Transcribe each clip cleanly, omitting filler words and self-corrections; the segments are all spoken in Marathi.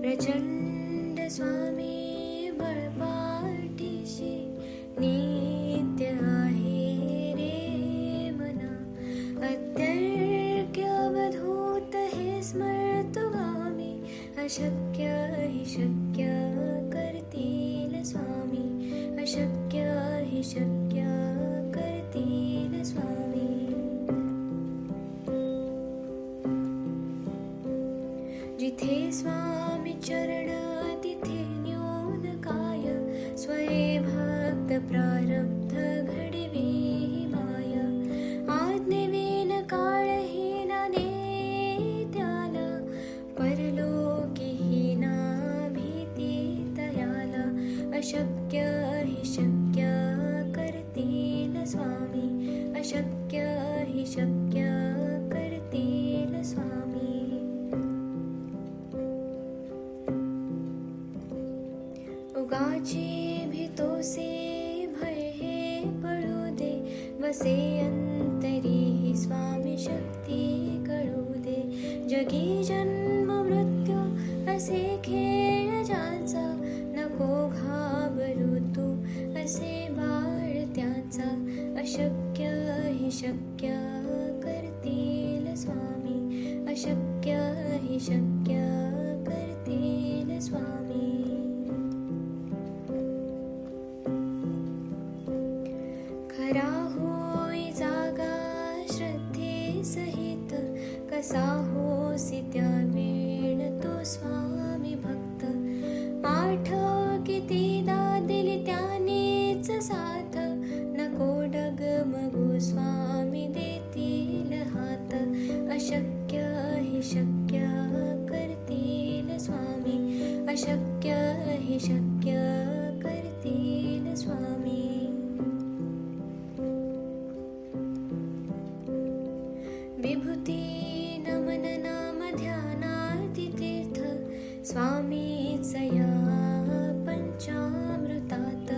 प्रचंड स्वामी बळपाठीशी नित्य आहे रे मना. अत्यर्क्य अवधूत हे स्मरतुगामी, अशक्य हि शक्य करतील स्वामी, अशक्य हि शक्य करतील स्वामी. जिथे स्वामी चरण तिथे न्यून काय, स्वये भक्त प्रारब्ध घडवी माय. आज्ञेविन काळहीना नेत्याला, परलोकीहीना भीती तयाला. अशक्य हि शक्य करतील स्वामी, अशक्य हि शक्य करतील स्वामी. उगाची भीतोसे भय हे पडू दे, वसे अंतरी ही स्वामी शक्ती कळू दे. जगी जन्म मृत्यू असे खेळ ज्याचा, नको घाबरू तू असे बाळ त्याचा. अशक्य हि शक्य करतील स्वामी, अशक्य हि शक्य करतील स्वामी. खरा होई जागा श्रद्धे सहित, कसा होसी त्या वेळ तो स्वामी भक्त. आठव कितीदा दिली त्यानेच साथ, नको डगमगू स्वामी देतील हात. अशक्य हि शक्य करतील स्वामी, अशक्य हि शक्य करतील स्वामी. विभूती नमन नाम ध्यानार्ती तीर्थ, स्वामीच या पंचामृतात.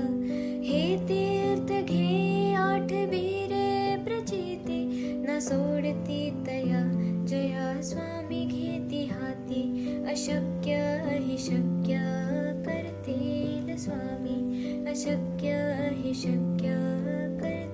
हे तीर्थ घे आठवी रे प्रचिती, न सोडती तया जया स्वामी घेती हाती. अशक्य हि शक्य करतील स्वामी, अशक्य हि शक्य करतील